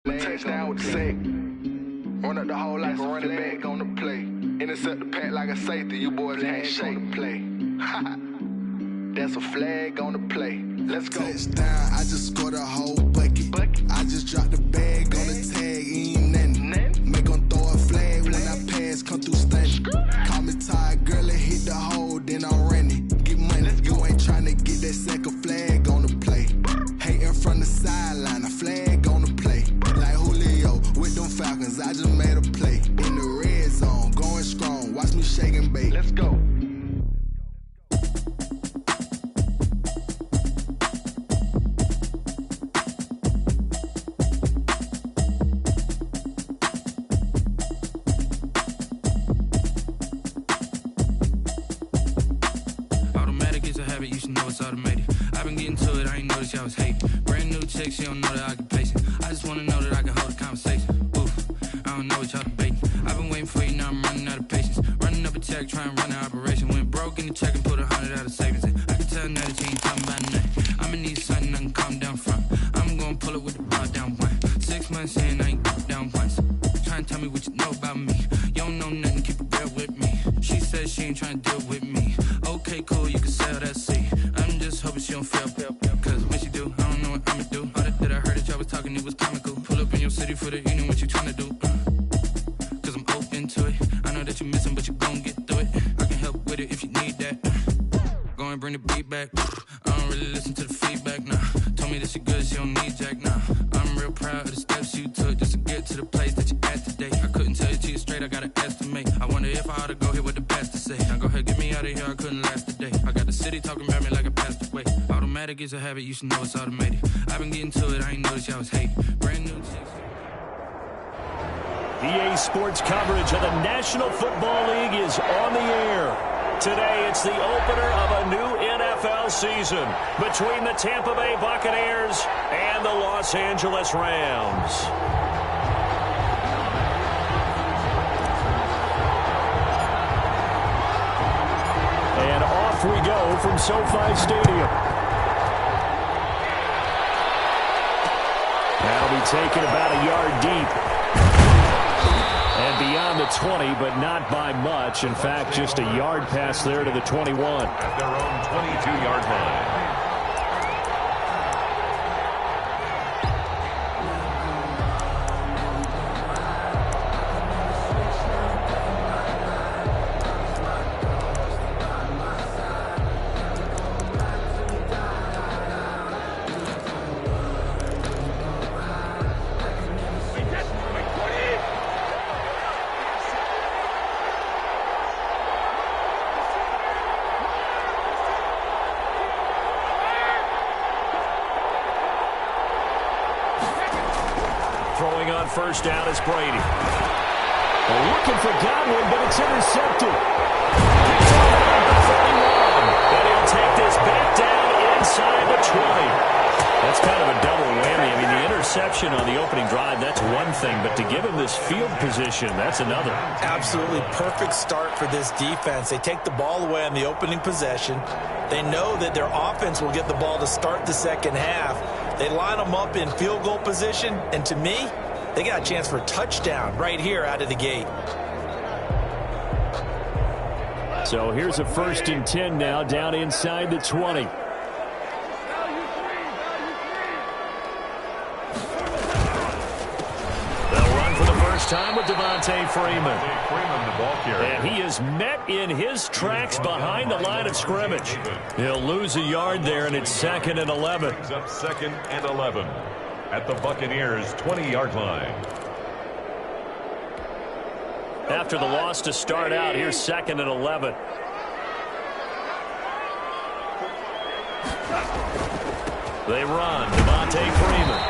Touchdown with the sack. Run up the hole like a running back on the play. Intercept the pack like a safety. You boys ain't shake the play. That's a flag on the play. Let's go. Touchdown, I just scored a whole bucket. I just dropped the bag on the tag, ain't nothing. Make them throw a flag when I pass, come through stunning. Call me tired, girl, and hit the hole, then I'm running. Get money, you ain't tryna get that second flag on the play. Hating from the sideline, a flag on the play. Like Julio with them Falcons, I just made a play. In the red zone, going strong, watch me shake and bake. Let's go. You should know it's automated. I've been getting to it, I ain't noticed y'all was hating. Brand new chick, she don't know that I can place it. I just wanna know that I can hold a conversation. Oof, I don't know what y'all debating. I've been waiting for you, now I'm running out of patience. Running up a check, trying to run an operation. Went broke in the check and put 100 out of savings in. I can tell now that you ain't talking about nothing. I'ma need something I can calm down from. I'm gonna pull it with the bar down one. 6 months in, I ain't down once. Trying to tell me what you know about me. You don't know nothing, keep it real with me. She says she ain't trying to deal with me. Okay, cool, you can sell that seat. I'm just hoping she don't fail, cause when she do, I don't know what I'ma do. All that I heard that y'all was talking, it was comical. Pull up in your city for the evening, what you tryna do? Cause I'm open to it. I know that you missing, but you gon' get through it. I can help with it if you need that. Go and bring the beat back. I don't really listen to the feedback, nah. Told me that she good, she don't need jack, nah. I'm real proud of the steps you took just to get to the place that you at today. I couldn't tell you to you straight, I gotta estimate. I wonder if I ought to go here with the best to say. Now go ahead, get me out of here, I couldn't last today. I got the city talking about me like I passed away. Automatic is a habit, you should know it's automated. I've been getting to it, I ain't noticed y'all was hating. Brand new chicks. EA Sports coverage of the National Football League is on the air. Today, it's the opener of a new NFL season between the Tampa Bay Buccaneers and the Los Angeles Rams. And off we go from SoFi Stadium. That'll be taken about a yard deep. And beyond the 20, but not by much. In fact, just a yard pass there to the 21. At their own 22-yard line. Throwing on first down is Brady. Looking for Godwin, but it's intercepted. Picked off at the 31. And he'll take this back down inside the 20. That's kind of a double whammy. I mean, the interception on the opening drive, that's one thing. But to give him this field position, that's another. Absolutely perfect start for this defense. They take the ball away on the opening possession. They know that their offense will get the ball to start the second half. They line them up in field goal position, and to me, they got a chance for a touchdown right here out of the gate. So here's a 1st and 10 now, down inside the 20. They'll run for the first time with Devontae Freeman. The ball carrier. And he is met in his tracks behind the line of scrimmage. He'll lose a yard there, and it's 2nd and 11. Brings up 2nd and 11 at the Buccaneers' 20-yard line. After the loss to start out, here's 2nd and 11. They run. Devontae Freeman.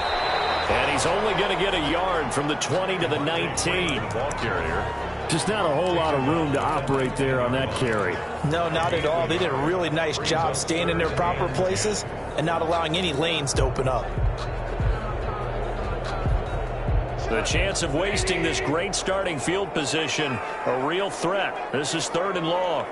And he's only going to get a yard from the 20 to the 19. Ball carrier. Just not a whole lot of room to operate there on that carry. No, not at all. They did a really nice job staying in their proper places and not allowing any lanes to open up. The chance of wasting this great starting field position, a real threat. This is 3rd and long.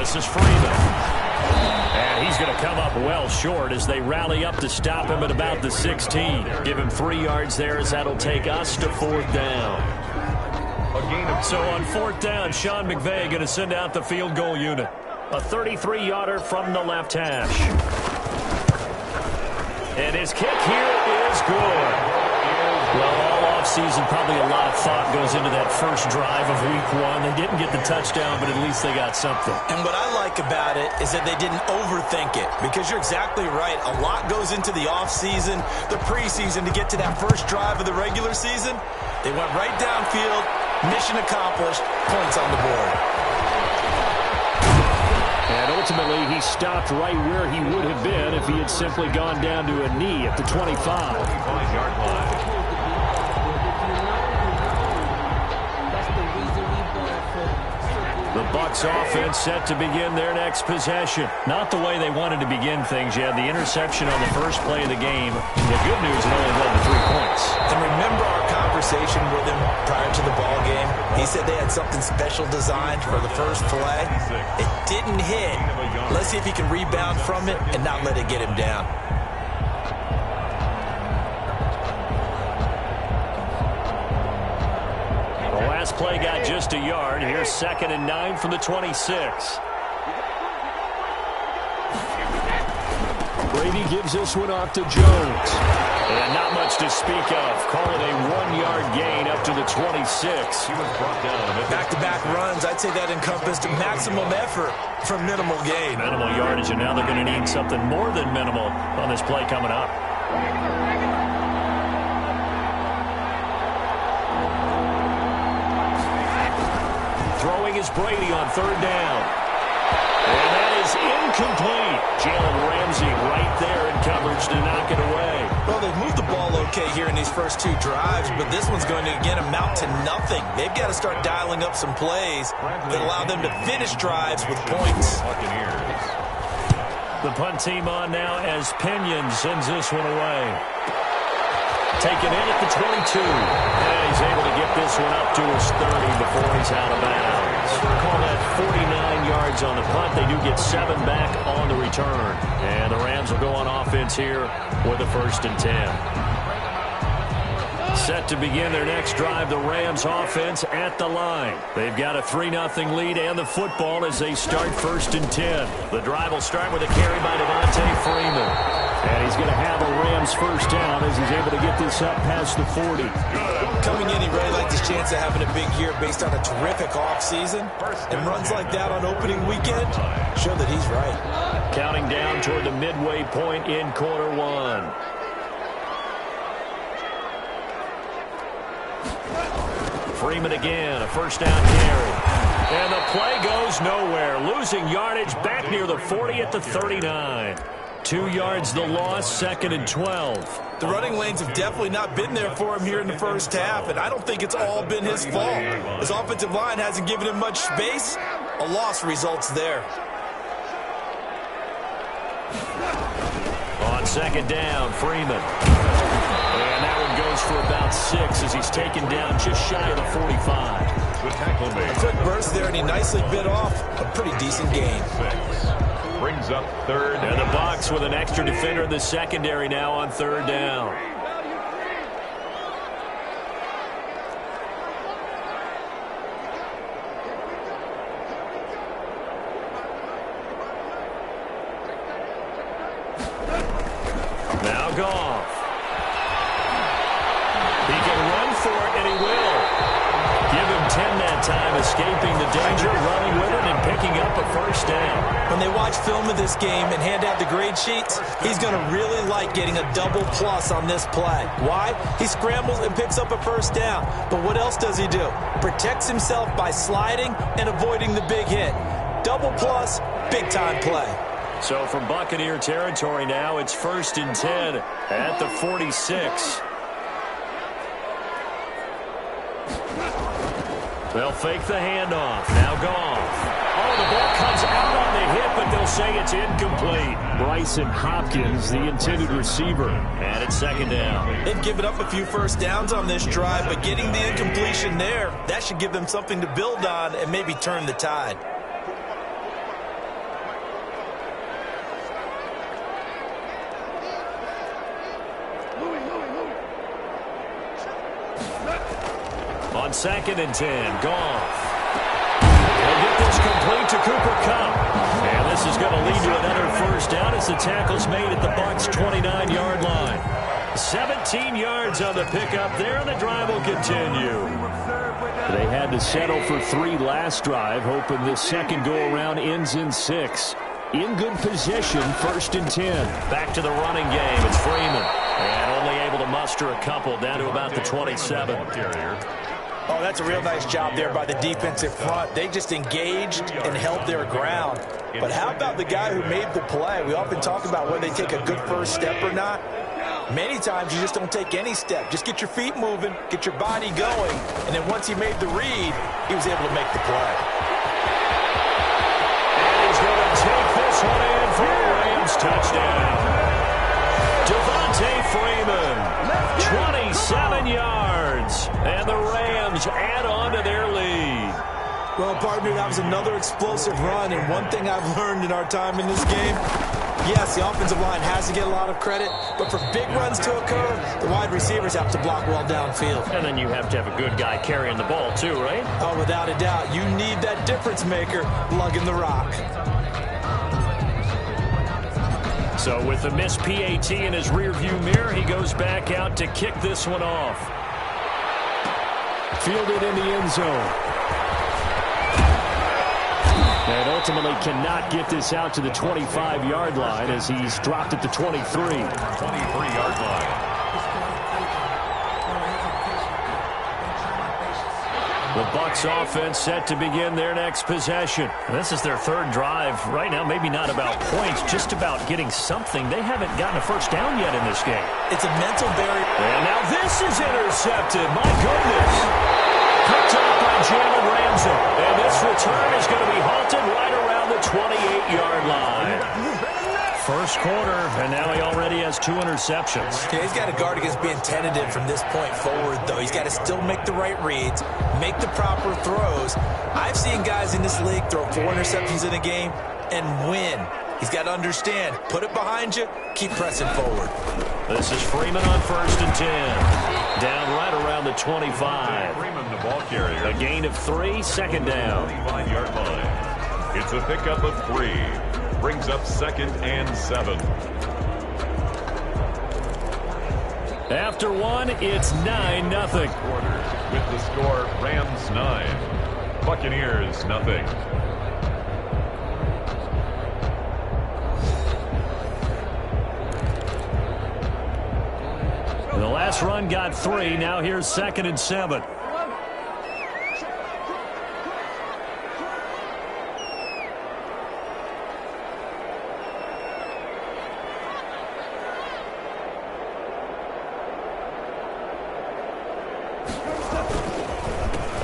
This is Freeman. And he's going to come up well short as they rally up to stop him at about the 16. Give him 3 yards there as that'll take us to 4th down. So on 4th down, Sean McVay going to send out the field goal unit. A 33-yarder from the left hash. And his kick here is good. Well, all offseason, probably a lot of thought goes into that first drive of week 1. They didn't get the touchdown, but at least they got something. And what I like about it is that they didn't overthink it, because you're exactly right. A lot goes into the offseason, the preseason, to get to that first drive of the regular season. They went right downfield, mission accomplished, points on the board. And ultimately, he stopped right where he would have been if he had simply gone down to a knee at the 25-yard line. The Bucs offense set to begin their next possession. Not the way they wanted to begin things. You had the interception on the first play of the game. The good news, it only led to 3 points. And remember our conversation with him prior to the ball game? He said they had something special designed for the first play. It didn't hit. Let's see if he can rebound from it and not let it get him down. Last play got just a yard. Here's 2nd and 9 from the 26. Brady gives this one off to Jones. And not much to speak of. Call it a 1-yard gain up to the 26. He was brought down. Back-to-back runs, I'd say that encompassed maximum effort for minimal gain. Minimal yardage, and now they're going to need something more than minimal on this play coming up. Throwing is Brady on 3rd down. And that is incomplete. Jalen Ramsey right there in coverage to knock it away. Well, they've moved the ball okay here in these first 2 drives, but this one's going to, again, amount to nothing. They've got to start dialing up some plays that allow them to finish drives with points. The punt team on now as Pinion sends this one away. Taken in at the 22. And he's able to get this one up to his 30 before he's out of bounds. Call that 49 yards on the punt. They do get 7 back on the return. And the Rams will go on offense here with a 1st and 10. Set to begin their next drive, the Rams offense at the line. They've got a 3-0 lead and the football as they start 1st and 10. The drive will start with a carry by Devontae Freeman. And he's going to have a Rams 1st down as he's able to get this up past the 40. Coming in, he really liked his chance of having a big year based on a terrific offseason. And runs like that on opening weekend show that he's right. Counting down toward the midway point in quarter 1. Freeman again, a 1st down carry. And the play goes nowhere. Losing yardage back near the 40 at the 39. 2 yards the loss, 2nd and 12. The running lanes have definitely not been there for him here in the first half, and I don't think it's all been his fault. His offensive line hasn't given him much space. A loss results there. On 2nd down, Freeman. And that one goes for about 6 as he's taken down just shy of the 45. A quick burst there, and he nicely bit off a pretty decent gain. Brings up 3rd. And the Bucs with an extra defender in the secondary now on 3rd down. Now Goff. He can run for it, and he will. Give him 10 that time, escaping the danger, running with it, and picking up a 1st down. When they watch film of this game and hand out the grade sheets, he's going to really like getting a double plus on this play. Why? He scrambles and picks up a 1st down. But what else does he do? Protects himself by sliding and avoiding the big hit. Double plus, big-time play. So from Buccaneer territory now, it's 1st and 10 at the 46. They'll fake the handoff. Now Goff. Oh, the ball comes out on the hit, but they'll say it's incomplete. Bryson Hopkins, the intended receiver. And it's 2nd down. They've given up a few 1st downs on this drive, but getting the incompletion there, that should give them something to build on and maybe turn the tide. on 2nd and 10. Goff. They'll get this complete to Cooper Kupp. And this is going to lead to another first down as the tackle's made at the Bucs' 29-yard line. 17 yards on the pickup there, and the drive will continue. They had to settle for 3 last drive, hoping this second go-around ends in 6. In good position, 1st and 10. Back to the running game. It's Freeman. And only able to muster a couple down to about the 27. Oh, that's a real nice job there by the defensive front. They just engaged and held their ground. But how about the guy who made the play? We often talk about whether they take a good first step or not. Many times you just don't take any step. Just get your feet moving, get your body going, and then once he made the read, he was able to make the play. And he's going to take this one in for a Rams touchdown. Devontae Freeman, 27 yards, and the Rams add on to their lead. Well, partner, that was another explosive run, and one thing I've learned in our time in this game, yes, the offensive line has to get a lot of credit, but for big runs to occur, the wide receivers have to block well downfield. And then you have to have a good guy carrying the ball too, right? Oh, without a doubt. You need that difference maker lugging the rock. So with the missed PAT in his rearview mirror, he goes back out to kick this one off. Fielded in the end zone. And ultimately cannot get this out to the 25-yard line as he's dropped at the 23. 23-yard line. The Bucs offense set to begin their next possession. This is their 3rd drive. Right now, maybe not about points, just about getting something. They haven't gotten a first down yet in this game. It's a mental barrier. And now this is intercepted. My goodness. Picked up by Jalen Ramsey. And this return is going to be halted right around the 28-yard line. First quarter, and now he already has 2 interceptions. Okay, he's got to guard against being tentative from this point forward, though. He's got to still make the right reads, make the proper throws. I've seen guys in this league throw 4 interceptions in a game and win. He's got to understand, put it behind you, keep pressing forward. This is Freeman on 1st and 10. Down right around the 25. Freeman, the ball carrier. A gain of 3, 2nd down. 25-yard line. It's a pickup of 3. Brings up 2nd and 7. After 1, it's 9-0. Quarters with the score, Rams 9, Buccaneers 0. The last run got 3. Now here's 2nd and 7.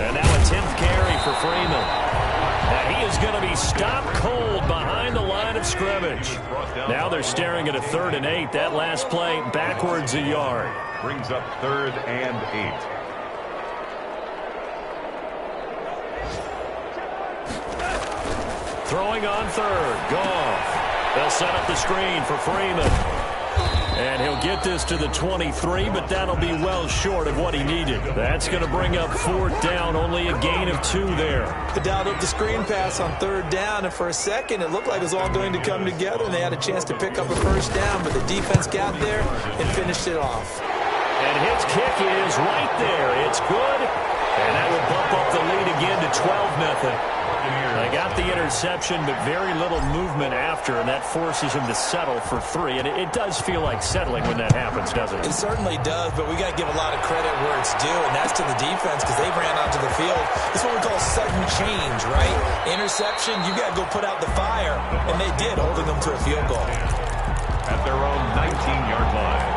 And now a 10th carry for Freeman. And he is going to be stopped cold behind the line of scrimmage. Now they're staring at a 3rd and 8. That last play backwards a yard. Brings up 3rd and 8. Throwing on 3rd. Goff. They'll set up the screen for Freeman. And he'll get this to the 23, but that'll be well short of what he needed. That's going to bring up 4th down, only a gain of 2 there. They dialed up the screen pass on 3rd down, and for a second it looked like it was all going to come together, and they had a chance to pick up a first down, but the defense got there and finished it off. And his kick is right there. It's good, and that will bump up the lead again to 12-0. They got the interception, but very little movement after, and that forces him to settle for 3. And it does feel like settling when that happens, doesn't it? It certainly does, but we got to give a lot of credit where it's due, and that's to the defense because they ran onto the field. This is what we call sudden change, right? Interception, you got to go put out the fire, and they did, holding them to a field goal. At their own 19-yard line.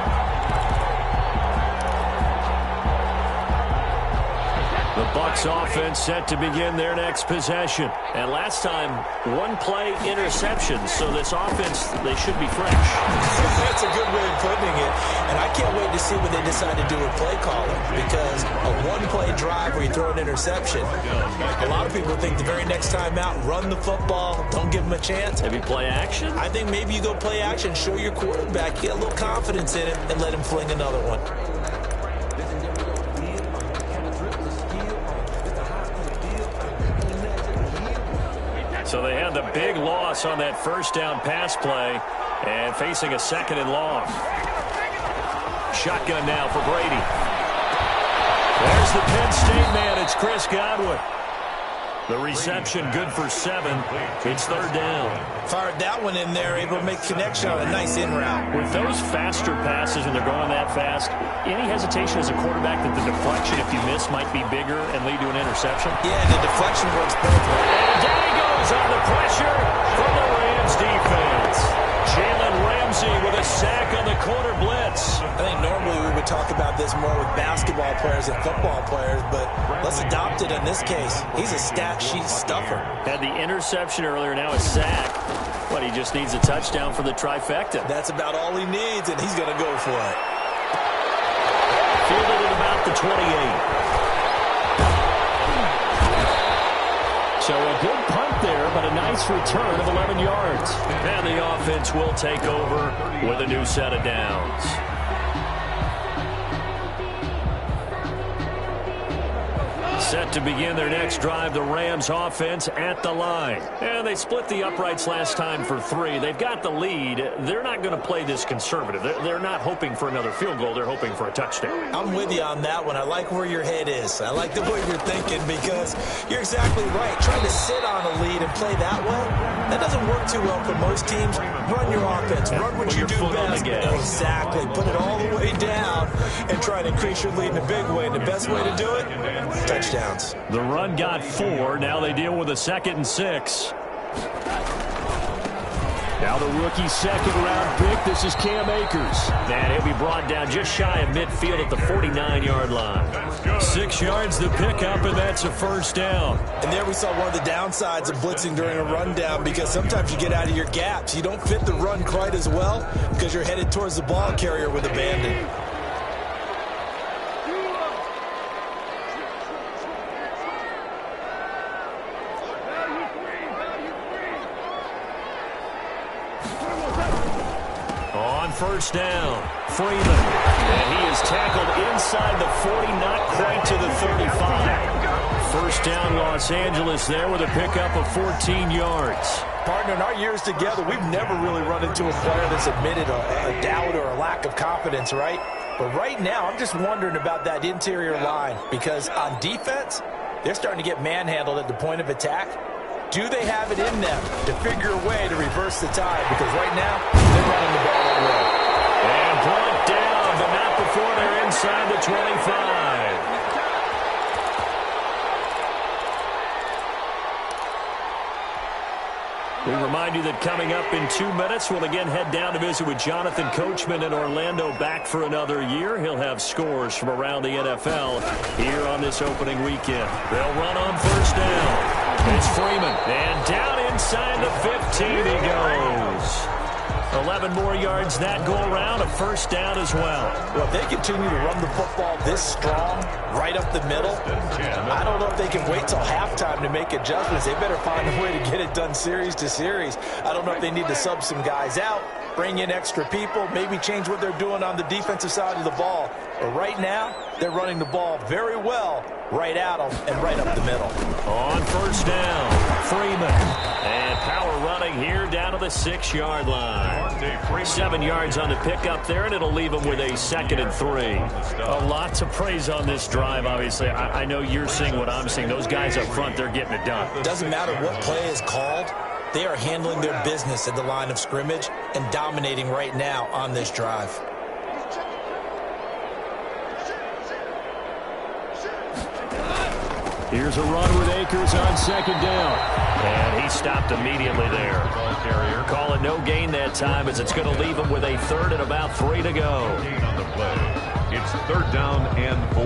The Bucs offense set to begin their next possession. And last time, 1-play interception. So this offense, they should be fresh. That's a good way of putting it. And I can't wait to see what they decide to do with play calling. Because a 1-play drive where you throw an interception, a lot of people think the very next time out, run the football, don't give them a chance. Maybe play action? I think maybe you go play action, show your quarterback, get a little confidence in it, and let him fling another one. So they had the big loss on that first down pass play and facing a second and long. Shotgun now for Brady. There's the Penn State man. It's Chris Godwin. The reception good for 7. It's third down. Fired that one in there, able to make connection on a nice in route. With those faster passes and they're going that fast, any hesitation as a quarterback that the deflection, if you miss, might be bigger and lead to an interception? Yeah, the deflection works both ways. And down he goes on the pressure from the Rams defense. Jalen Ramsey with a sack on the corner blitz. I think normally we would talk about this more with basketball players and football players, but let's adopt it in this case. He's a stat sheet stuffer. Had the interception earlier, now a sack. But he just needs a touchdown for the trifecta. That's about all he needs, and he's going to go for it. Fielded at about the 28. So a good punt there, but a nice return of 11 yards. And the offense will take over with a new set of downs. Set to begin their next drive, the Rams offense at the line. And they split the uprights last time for 3. They've got the lead. They're not going to play this conservative. They're not hoping for another field goal. They're hoping for a touchdown. I'm with you on that one. I like where your head is. I like the way you're thinking because you're exactly right. Trying to sit on a lead and play that way, that doesn't work too well for most teams. Run your offense. Run what you do best. Exactly. Put it all the way down and try to increase your lead in a big way. And the best way to do it, touchdown. The run got 4. Now they deal with a 2nd and 6. Now the rookie second-round pick. This is Cam Akers. And he'll be brought down just shy of midfield at the 49-yard line. 6 yards the pickup, and that's a first down. And there we saw one of the downsides of blitzing during a rundown because sometimes you get out of your gaps. You don't fit the run quite as well because you're headed towards the ball carrier with abandon. First down, Freeman. And he is tackled inside the 40, not quite to the 35. First down, Los Angeles there with a pickup of 14 yards. Partner, in our years together, we've never really run into a player that's admitted a doubt or a lack of confidence, right? But right now, I'm just wondering about that interior line because on defense, they're starting to get manhandled at the point of attack. Do they have it in them to figure a way to reverse the tide? Because right now, they're running the ball away. And brought down, but not before they're inside the 25. We remind you that coming up in 2 minutes, we'll again head down to visit with Jonathan Coachman in Orlando, back for another year. He'll have scores from around the NFL here on this opening weekend. They'll run on first down. It's Freeman, and down inside the 15 he goes. 11 more yards that go around, a first down as well. Well, if they continue to run the football this strong, right up the middle, I don't know if they can wait till halftime to make adjustments. They better find a way to get it done series to series. I don't know if they need to sub some guys out, bring in extra people, maybe change what they're doing on the defensive side of the ball. But right now, they're running the ball very well right at them and right up the middle. On first down, Freeman. And power running here down to the 6-yard line. 7 yards on the pickup there, and it'll leave them with a 2nd and 3. A lot to praise on this drive, obviously. I know you're seeing what I'm seeing. Those guys up front, they're getting it done. Doesn't matter what play is called. They are handling their business at the line of scrimmage and dominating right now on this drive. Here's a run with Akers on 2nd down. And he stopped immediately there. Call it no gain that time as it's going to leave him with a 3rd and about 3 to go. On the play. It's 3rd down and 4.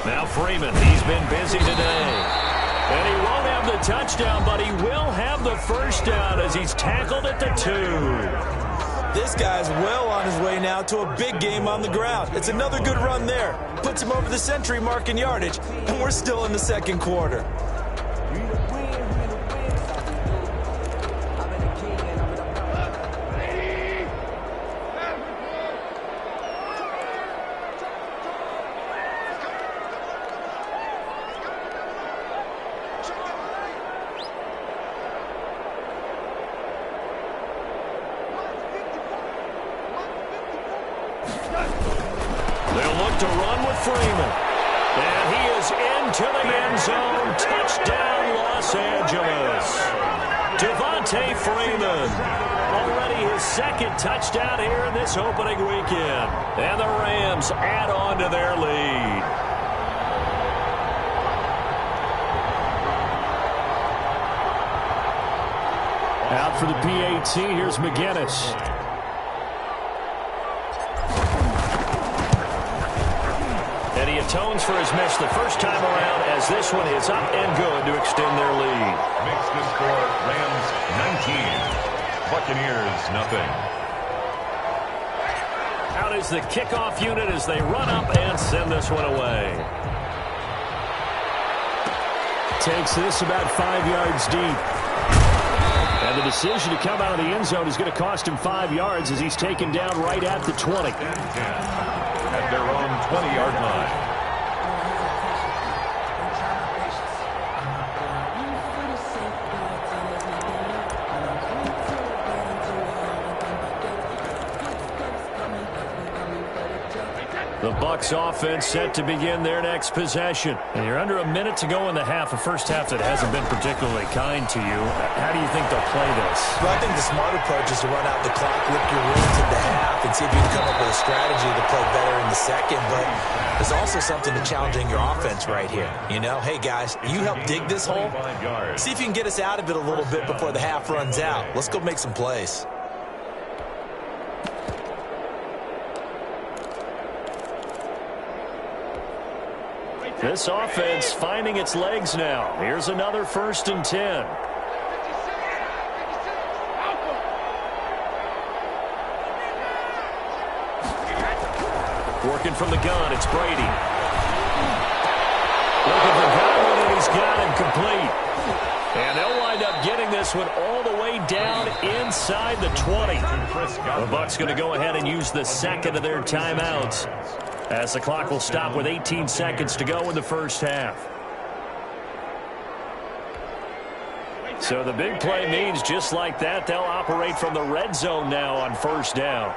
Now Freeman, he's been busy today. And he won't have the touchdown, but he will have the first down as he's tackled at the 2. This guy's well on his way now to a big game on the ground. It's another good run there. Puts him over the century mark in yardage, and we're still in the 2nd quarter. They'll look to run with Freeman. And he is into the end zone. Touchdown, Los Angeles. Devontae Freeman. Already his second touchdown here in this opening weekend. And the Rams add on to their lead. Out for the PAT, here's McGinnis. And he atones for his miss the first time around as this one is up and good to extend their lead. Makes the score Rams 19, Buccaneers nothing. Out is the kickoff unit as they run up and send this one away. Takes this about 5 yards deep. And the decision to come out of the end zone is going to cost him 5 yards as he's taken down right at the 20. At their own 20-yard line. The Bucs offense set to begin their next possession. And you're under a minute to go in the half, a first half that hasn't been particularly kind to you. How do you think they'll play this? Well, I think the smart approach is to run out the clock, lift your wins in the half, and see if you can come up with a strategy to play better in the second. But there's also something to challenging your offense right here. You know, hey, guys, you help dig this hole. See if you can get us out of it a little bit before the half runs out. Let's go make some plays. This offense finding its legs now. Here's another 1st and 10. Working from the gun, it's Brady. Looking for Godwin, and he's got him complete. And they'll wind up getting this one all the way down inside the 20. The Bucs going to go ahead and use the second of their timeouts, as the clock will stop with 18 seconds to go in the first half. So the big play means just like that, they'll operate from the red zone now on 1st down.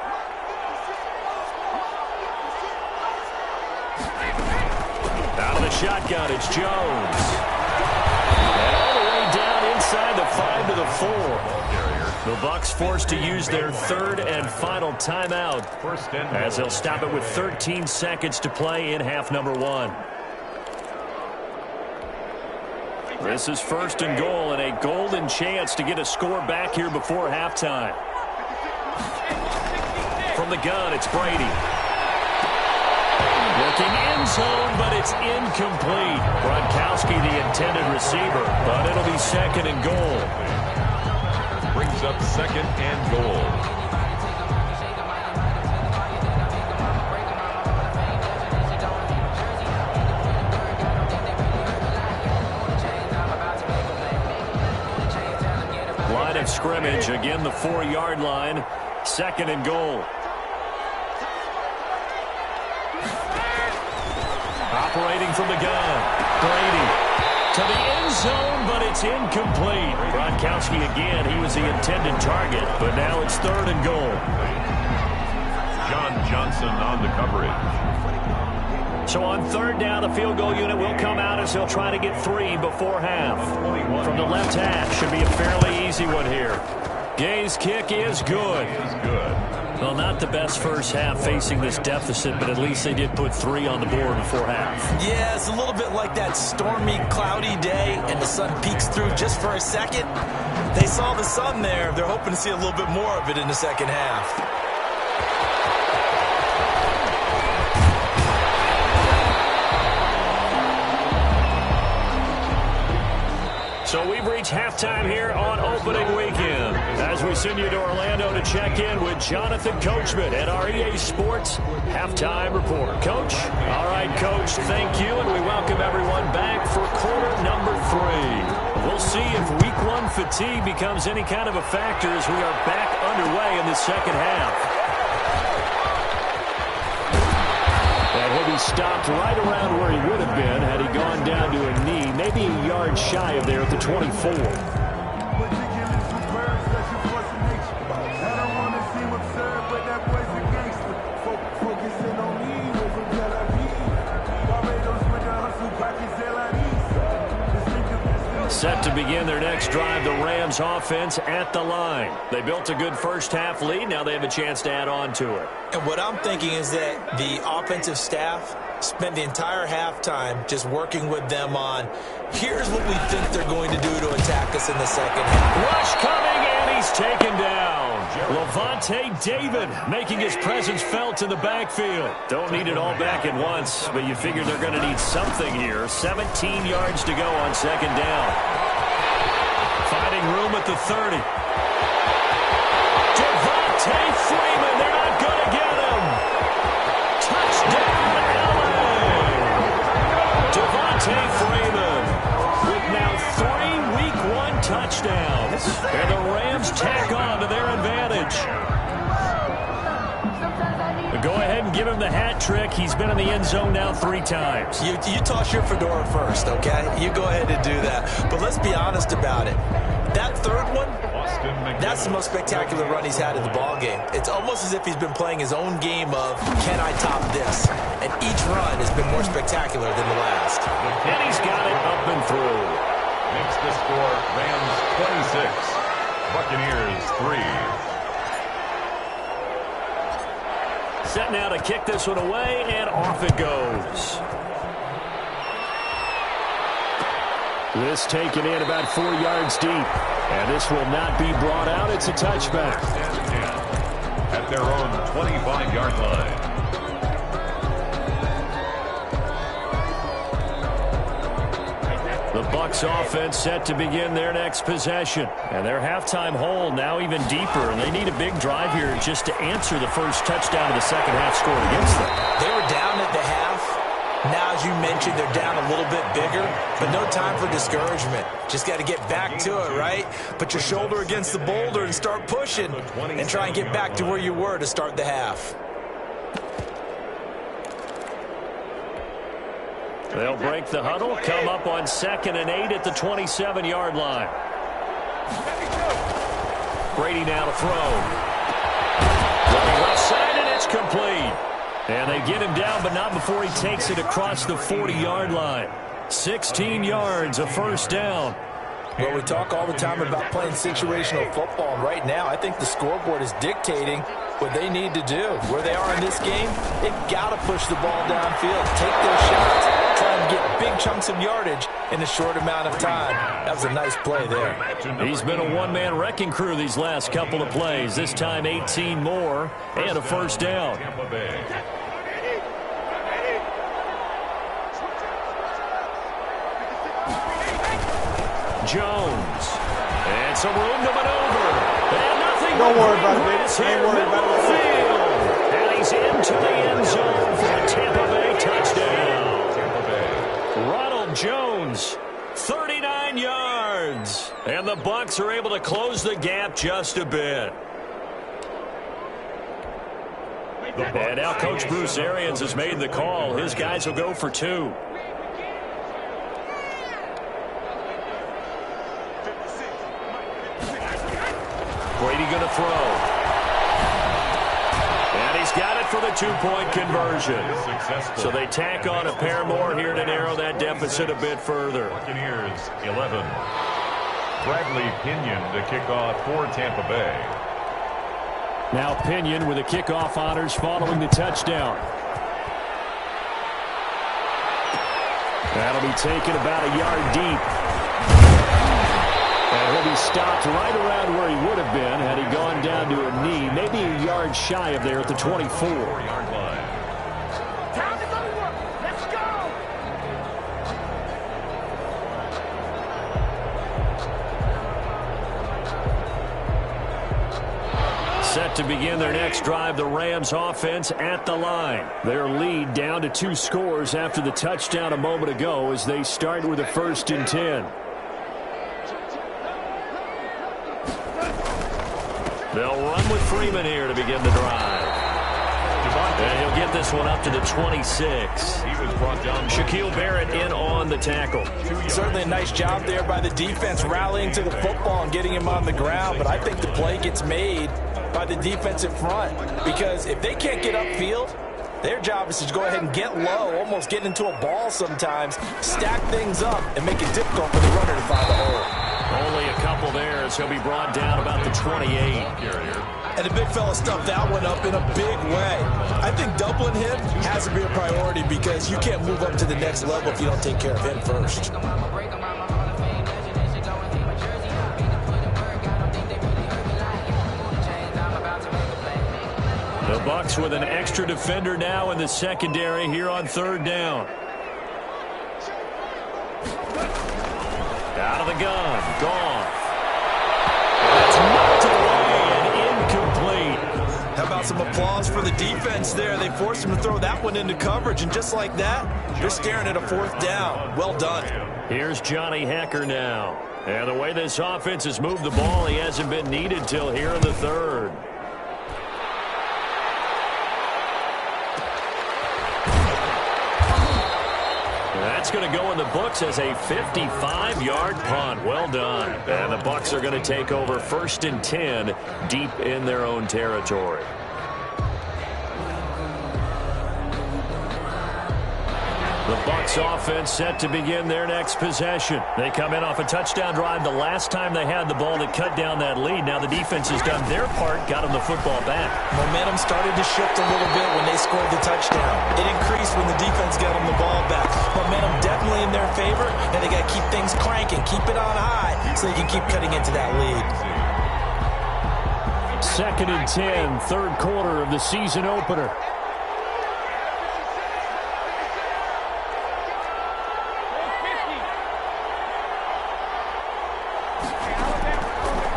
Out of the shotgun, it's Jones. And all the way down inside the 5 to the 4. The Bucs forced to use their 3rd and final timeout as they'll stop it with 13 seconds to play in half number 1. This is 1st and goal and a golden chance to get a score back here before halftime. From the gun, it's Brady. Working end zone, but it's incomplete. Gronkowski, the intended receiver, but it'll be 2nd and goal. Brings up 2nd and goal. Line of scrimmage, again the 4-yard line. 2nd and goal. Operating from the gun, Brady. To the end zone, but it's incomplete. Gronkowski again, he was the intended target, but now it's 3rd and goal. John Johnson on the coverage. So on 3rd down, the field goal unit will come out as they'll try to get 3 before half. From the left hash, should be a fairly easy one here. Gay's kick is good. Well, not the best first half facing this deficit, but at least they did put 3 on the board before half. Yeah, it's a little bit like that stormy, cloudy day, and the sun peeks through just for a second. They saw the sun there. They're hoping to see a little bit more of it in the second half. So we've reached halftime here on opening weekend as we send you to Orlando to check in with Jonathan Coachman at our EA Sports Halftime Report. Coach? All right, Coach, thank you, and we welcome everyone back for quarter number 3. We'll see if week 1 fatigue becomes any kind of a factor as we are back underway in the second half. And he'll be stopped right around where he would have been had he gone down to a knee, maybe a yard shy of there at the 24. Set to begin their next drive, the Rams offense at the line. They built a good first-half lead. Now they have a chance to add on to it. And what I'm thinking is that the offensive staff spent the entire halftime just working with them on, here's what we think they're going to do to attack us in the second half. Rush coming, and he's taken down. Levante David making his presence felt in the backfield. Don't need it all back at once, but you figure they're going to need something here. 17 yards to go on second down. Finding room at the 30. Devontae Freeman, they're not going to get him. Touchdown, LA. Devontae Freeman with now 3 Week 1 touchdowns. And the Rams tack on to their advantage. Go ahead and give him the hat trick. He's been in the end zone now 3 times. You toss your fedora first, okay? You go ahead and do that. But let's be honest about it. That third one, that's the most spectacular run he's had in the ballgame. It's almost as if he's been playing his own game of, can I top this? And each run has been more spectacular than the last. And he's got it up and through. Makes the score Rams 26, Buccaneers 3. Set now to kick this one away, and off it goes. This taken in about 4 yards deep. And this will not be brought out. It's a touchback. At their own 25-yard line. The Bucs offense set to begin their next possession. And their halftime hole now even deeper. And they need a big drive here just to answer the first touchdown of the second half scored against them. They were down at the half. Now, as you mentioned, they're down a little bit bigger, but no time for discouragement. Just got to get back to it, right? Put your shoulder against the boulder and start pushing and try and get back to where you were to start the half. They'll break the huddle, come up on 2nd and 8 at the 27-yard line. Brady now to throw. Running left side, and it's complete. And they get him down, but not before he takes it across the 40-yard line. 16 yards, a first down. Well, we talk all the time about playing situational football, and right now I think the scoreboard is dictating what they need to do. Where they are in this game, they've got to push the ball downfield, take those shots, try and get big chunks of yardage in a short amount of time. That was a nice play there. He's been a one-man wrecking crew these last couple of plays. This time 18 more and a first down. Jones. And some room to maneuver. And nothing. Don't worry about it, baby. Ain't worried about it. Field. And he's into the end zone for a Tampa Bay touchdown. Tampa Bay. Ronald Jones, 39 yards. And the Bucs are able to close the gap just a bit. And now Coach Bruce Arians has made the call. His guys will go for 2. Brady going to throw. And he's got it for the 2-point conversion. So they tack on a pair more here to narrow that deficit a bit further. Buccaneers 11. Bradley Pinion to kick off for Tampa Bay. Now Pinion with the kickoff honors following the touchdown. That'll be taken about a yard deep. And he'll be stopped right around where he would have been had he gone down to a knee, maybe a yard shy of there at the 24-yard line. Time to go to work. Let's go. Set to begin their next drive, the Rams offense at the line. Their lead down to 2 scores after the touchdown a moment ago as they start with a 1st and 10. They'll run with Freeman here to begin the drive. And he'll get this one up to the 26. He was brought down. Shaquille Barrett in on the tackle. Certainly a nice job there by the defense rallying to the football and getting him on the ground. But I think the play gets made by the defensive front. Because if they can't get upfield, Their job is to go ahead and get low, almost get into a ball sometimes, stack things up, and make it difficult for the runner to find the hole. Only a couple there, so he'll be brought down about the 28. And the big fella stuffed that one up in a big way. I think doubling him has to be a priority because you can't move up to the next level if you don't take care of him first. The Bucs with an extra defender now in the secondary here on third down. Out of the gun. Gone. That's knocked away and incomplete. How about some applause for the defense there? They forced him to throw that one into coverage, and just like that, they're staring at a fourth down. Well done. Here's Johnny Hecker now. And the way this offense has moved the ball, he hasn't been needed till here in the third. That's going to go in the books as a 55-yard punt. Well done. And the Bucs are going to take over 1st and 10 deep in their own territory. The Bucs offense set to begin their next possession. They come in off a touchdown drive the last time they had the ball that cut down that lead. Now the defense has done their part, got them the football back. Momentum started to shift a little bit when they scored the touchdown. It increased when the defense got them the ball back. Momentum definitely in their favor, and they got to keep things cranking, keep it on high so they can keep cutting into that lead. 2nd and 10, third quarter of the season opener.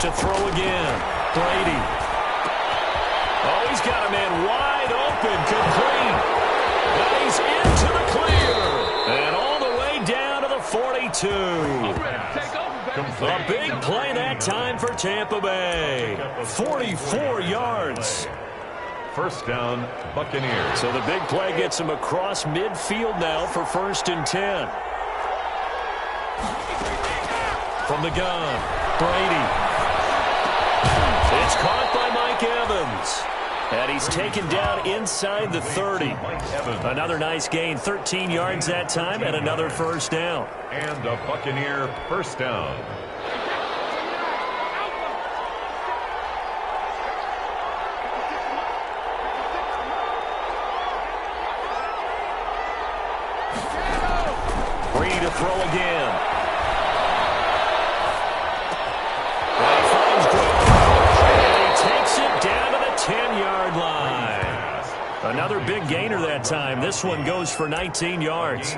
To throw again. Brady. Oh, he's got a man wide open, complete. But he's into the clear. And all the way down to the 42. A big play that time for Tampa Bay. 44 yards. First down, Buccaneers. So the big play gets him across midfield now for 1st and 10. From the gun, Brady. It's caught by Mike Evans. And he's taken down inside the 30. Another nice gain, 13 yards that time, and another first down. And a Buccaneer first down. Free to throw again. Down to the 10-yard line. Another big gainer that time. This one goes for 19 yards.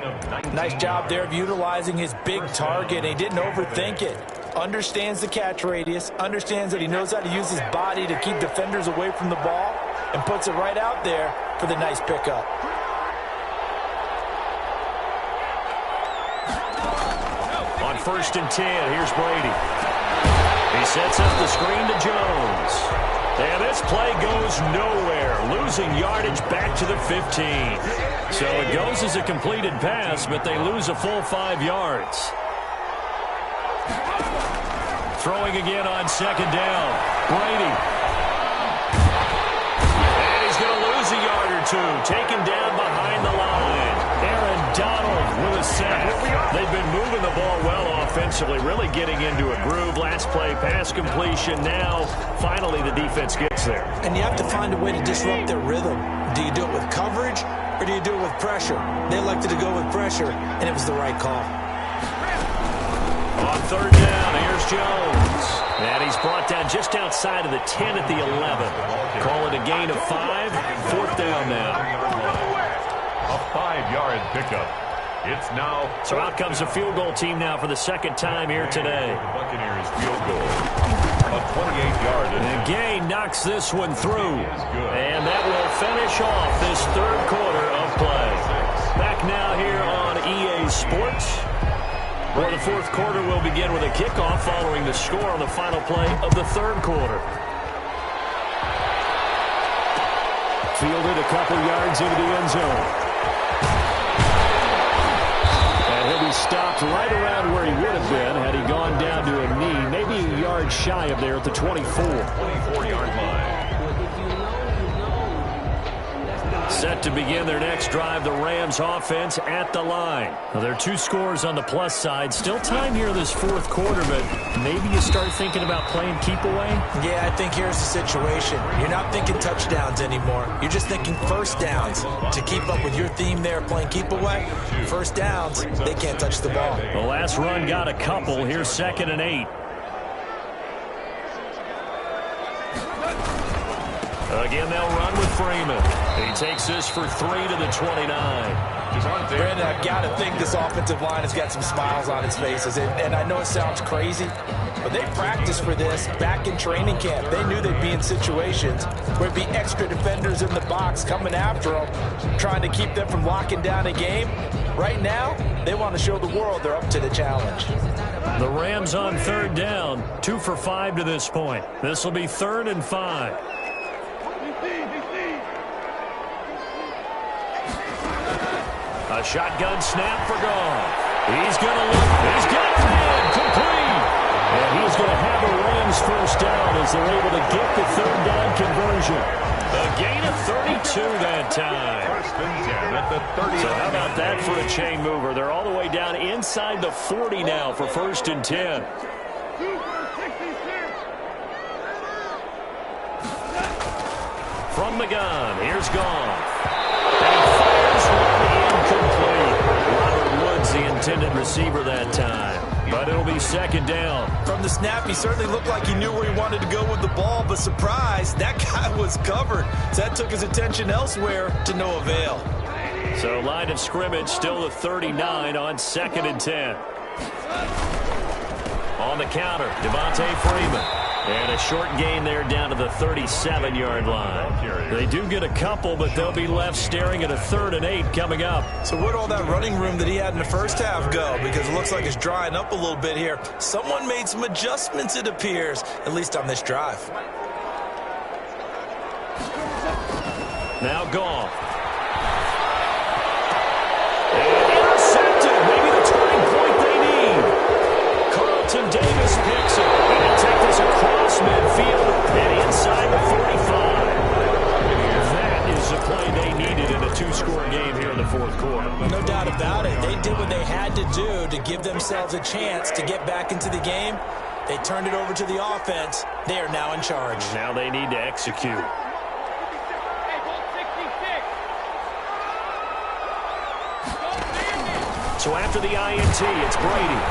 Nice job there of utilizing his big target. He didn't overthink it. Understands the catch radius. Understands that he knows how to use his body to keep defenders away from the ball. And puts it right out there for the nice pickup. On 1st and 10, here's Brady. He sets up the screen to Jones. And this play goes nowhere, losing yardage back to the 15. So it goes as a completed pass, but they lose a full 5 yards. Throwing again on 2nd down. Brady. And he's going to lose a yard or two, taken down behind the line. Aaron Donald with a sack. They've been moving the ball well offensively, really getting into a groove. Last play, pass completion. Now, finally, the defense gets there. And you have to find a way to disrupt their rhythm. Do you do it with coverage, or do you do it with pressure? They elected to go with pressure, and it was the right call. On 3rd down, here's Jones. And he's brought down just outside of the 10 at the 11. Call it a gain of 5. 4th down now. A 5-yard pickup. It's now. So out comes a field goal team now for the 2nd time here today. The Buccaneers field goal. A 28-yard. And Gay knocks this one through. And that will finish off this 3rd quarter of play. Back now here on EA Sports, where the 4th quarter will begin with a kickoff following the score on the final play of the 3rd quarter. Fielded a couple yards into the end zone. He'll be stopped right around where he would have been had he gone down to a knee, maybe a yard shy of there at the 24. 24-yard line. Set to begin their next drive, the Rams offense at the line. Now, there are 2 scores on the plus side. Still time here this fourth quarter, but maybe you start thinking about playing keep away? Yeah, I think here's the situation. You're not thinking touchdowns anymore. You're just thinking first downs. To keep up with your theme there, playing keep away, first downs, they can't touch the ball. The last run got a couple. Here's 2nd and 8. Again, they'll run with Freeman. He takes this for 3 to the 29. Brandon, I've got to think this offensive line has got some smiles on its faces. And I know it sounds crazy, but they practiced for this back in training camp. They knew they'd be in situations where there'd be extra defenders in the box coming after them, trying to keep them from locking down a game. Right now, they want to show the world they're up to the challenge. The Rams on 3rd down, 2 for 5 to this point. This will be 3rd and 5. A shotgun snap for Goff. He's going to look. He's got it in. Complete. And he's going to have a Rams first down as they're able to get the 3rd down conversion. A gain of 32 that time. First and 10 at the 30. So how about that for a chain mover? They're all the way down inside the 40 now for 1st and 10. From the gun, here's Goff. And he fires one incomplete. Robert Woods, the intended receiver that time. But it'll be 2nd down. From the snap, he certainly looked like he knew where he wanted to go with the ball, but surprise, that guy was covered. So that took his attention elsewhere to no avail. So line of scrimmage still the 39 on 2nd and 10. On the counter, Devontae Freeman. And a short gain there down to the 37-yard line. They do get a couple, but they'll be left staring at a 3rd and 8 coming up. So where'd all that running room that he had in the first half go? Because it looks like it's drying up a little bit here. Someone made some adjustments, it appears, at least on this drive. Now Goff. And intercepted. Maybe the turning point they need. Carlton Davis picks it. And he'll take this across midfield and inside the 45. That is the play they needed in a 2-score game here in the 4th quarter. No doubt about it. They did what they had to do to give themselves a chance to get back into the game. They turned it over to the offense. They are now in charge. Now they need to execute. So after the INT, it's Brady.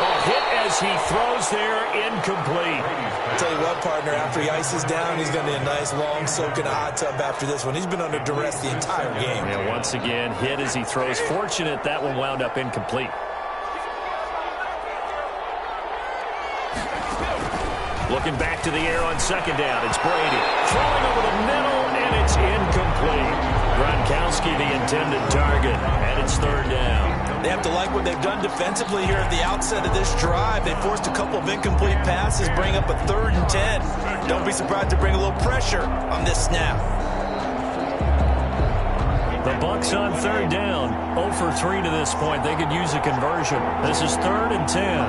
A hit as he throws there, incomplete. I'll tell you what, partner, after he ices down, he's going to need a nice long soak in a hot tub after this one. He's been under duress the entire game. And once again, hit as he throws. Fortunate that one wound up incomplete. Looking back to the air on 2nd down, it's Brady. Throwing over the middle, and it's incomplete. Gronkowski, the intended target, and it's 3rd down. They have to like what they've done defensively here at the outset of this drive. They forced a couple of incomplete passes, bring up a 3rd and 10. Don't be surprised to bring a little pressure on this snap. The Bucs on 3rd down, 0 for 3 to this point. They could use a conversion. This is 3rd and 10.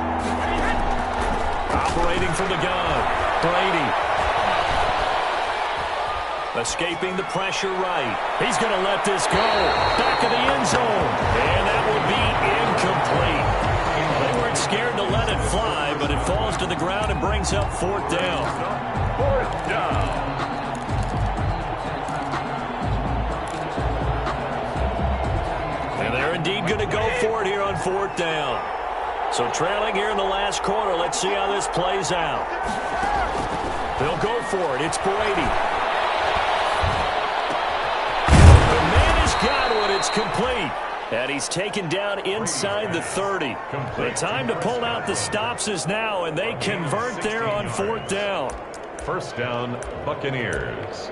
Operating from the gun, Brady. Escaping the pressure right. He's going to let this go. Back of the end zone. And that will be incomplete. They weren't scared to let it fly, but it falls to the ground and brings up 4th down. 4th down. And they're indeed going to go for it here on 4th down. So trailing here in the last quarter. Let's see how this plays out. They'll go for it. It's Brady. Got one, it's complete. And he's taken down inside the 30. The time to pull out the stops is now, and they convert there on 4th down. 1st down, Buccaneers.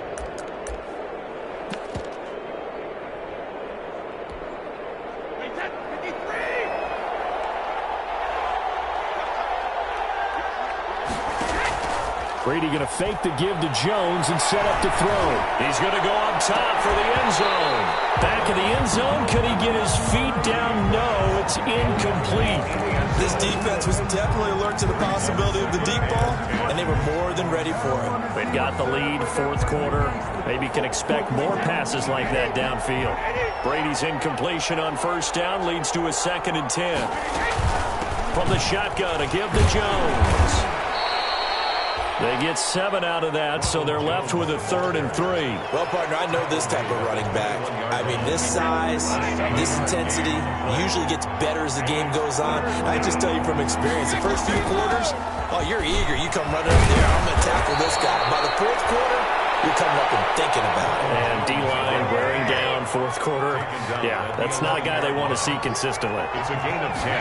Brady going to fake the give to Jones and set up to throw. He's going to go up top for the end zone. Back of the end zone. Could he get his feet down? No, it's incomplete. This defense was definitely alert to the possibility of the deep ball, and they were more than ready for it. They've got the lead, fourth quarter. Maybe can expect more passes like that downfield. Brady's incompletion on first down leads to a 2nd and 10. From the shotgun to give to Jones. They get 7 out of that, so they're left with a 3rd and 3. Well, partner, I know this type of running back. I mean, this size, this intensity usually gets better as the game goes on. I just tell you from experience, the first few quarters, oh, you're eager. You come running up there, I'm going to tackle this guy. By the fourth quarter, you're coming up and thinking about it. And D-line wearing down fourth quarter. Yeah, that's not a guy they want to see consistently. It's a gain of 10.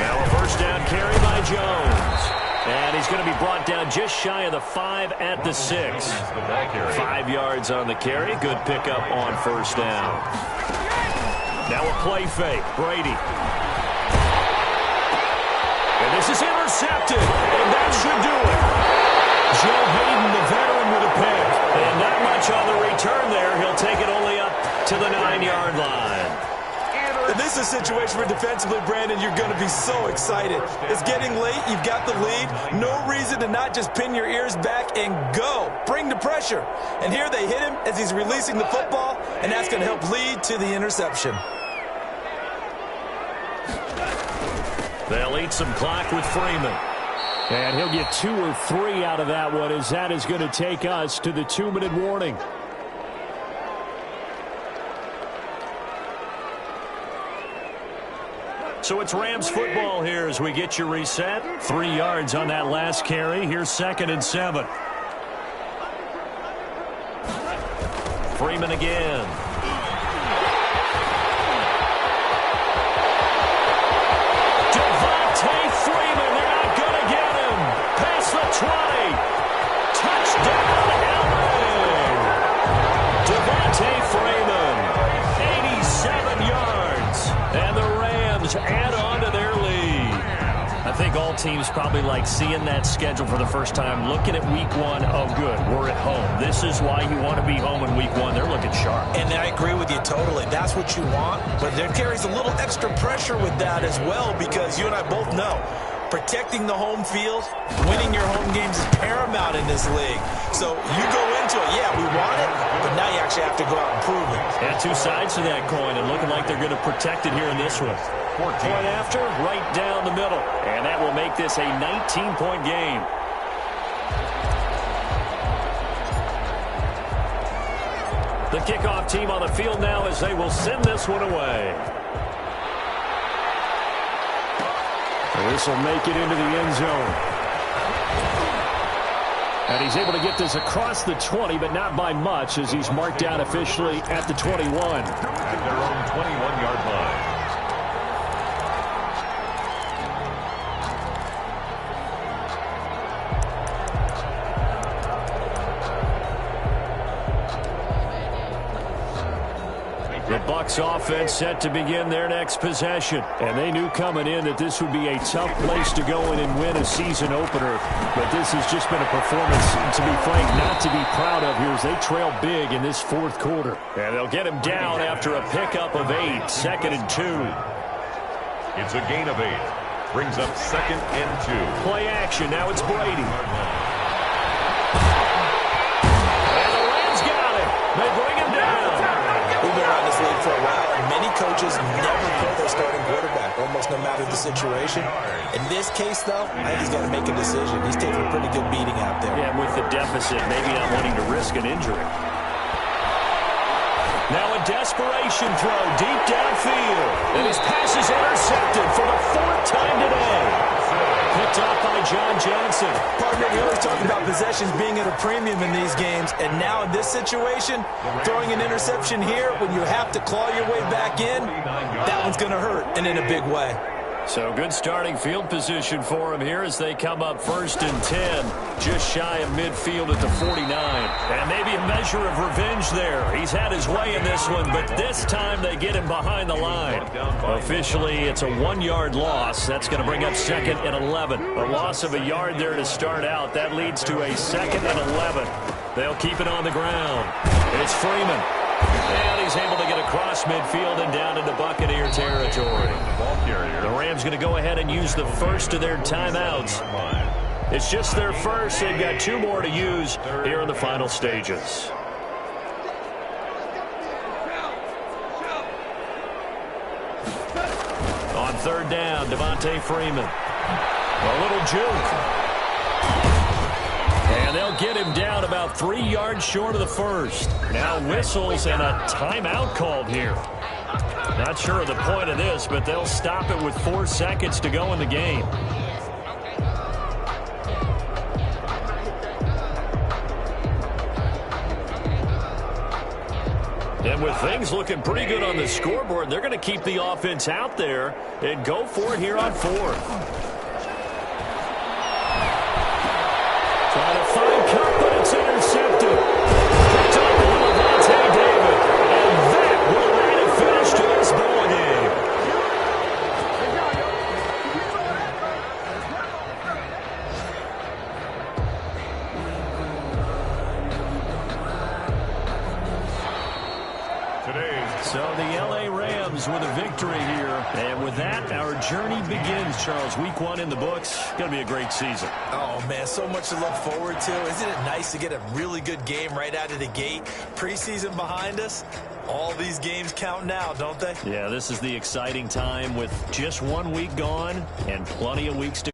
Now a first down carry by Jones. And he's going to be brought down just shy of the 5 at the 6. 5 yards on the carry. Good pickup on first down. Now a play fake. Brady. And this is intercepted. And that should do it. Joe Hayden, the veteran, with a pick. And not much on the return there. He'll take it only up to the 9-yard line. And this is a situation where defensively, Brandon, you're going to be so excited. It's getting late. You've got the lead. No reason to not just pin your ears back and go. Bring the pressure. And here they hit him as he's releasing the football, and that's going to help lead to the interception. They'll eat some clock with Freeman. And he'll get 2 or 3 out of that one, as that is going to take us to the 2-minute warning. So it's Rams football here as we get you reset. 3 yards on that last carry. Here's 2nd and 7. Freeman again. Devontae Freeman, they're not going to get him. Past the 20. Touchdown, LA. Devontae Freeman, 87 yards. And the Rams add on to their lead. I think all teams probably like seeing that schedule for the first time, looking at week 1. Oh, good, we're at home. This is why you want to be home in week 1. They're looking sharp. And I agree with you totally. That's what you want. But there carries a little extra pressure with that as well, because you and I both know protecting the home field, winning your home games is paramount in this league. So you go into it, yeah, we want it, but now you actually have to go out and prove it. And 2 sides to that coin, and looking like they're going to protect it here in this one. Point after, right down the middle. And that will make this a 19-point game. The kickoff team on the field now as they will send this one away. This will make it into the end zone. And he's able to get this across the 20, but not by much, as he's marked down officially at the 21. At their own 21-yard line. The Bucs offense set to begin their next possession. And they knew coming in that this would be a tough place to go in and win a season opener. But this has just been a performance, to be frank, not to be proud of here as they trail big in this fourth quarter. And they'll get him down after a pickup of 8, 2nd and 2. It's a gain of 8. Brings up 2nd and 2. Play action. Now it's Brady. And the Rams got him. They bring him down. We've been around this league for a while, and many coaches never play their starting quarterback, almost no matter the situation. In this case, though, I think he's got to make a decision. He's taking a pretty good beating out there. Yeah, with the deficit, maybe not wanting to risk an injury. Now a desperation throw deep downfield. And his pass is intercepted for the 4th time today. Picked off by John Johnson. Partner, we always talk about possessions being at a premium in these games, and now in this situation, throwing an interception here when you have to claw your way back in, that one's going to hurt, and in a big way. So good starting field position for him here as they come up 1st and 10, just shy of midfield at the 49. And maybe a measure of revenge there. He's had his way in this one, but this time they get him behind the line. Officially, it's a 1-yard loss. That's going to bring up 2nd and 11. A loss of a yard there to start out. That leads to a 2nd and 11. They'll keep it on the ground. It's Freeman. And he's able to get across across midfield and down into Buccaneer territory. The Rams going to go ahead and use the first of their timeouts. It's just their first. They've got 2 more to use here in the final stages. On 3rd down, Devontae Freeman. A little juke. And they'll get him down about 3 yards short of the first. Now whistles and a timeout called here. Not sure of the point of this, but they'll stop it with 4 seconds to go in the game. And with things looking pretty good on the scoreboard, they're going to keep the offense out there and go for it here on 4th. Trying to find Cup, but it's intercepted. Picked up on Levante David. And that will add a finish to this ball game. So the L.A. Rams with a victory here. And with that, our journey begins, Charles. Week 1 in the books. Going to be a great season. Oh, man, so much to look forward to. Isn't it nice to get a really good game right out of the gate? Preseason behind us. All these games count now, don't they? Yeah, this is the exciting time with just 1 week gone and plenty of weeks to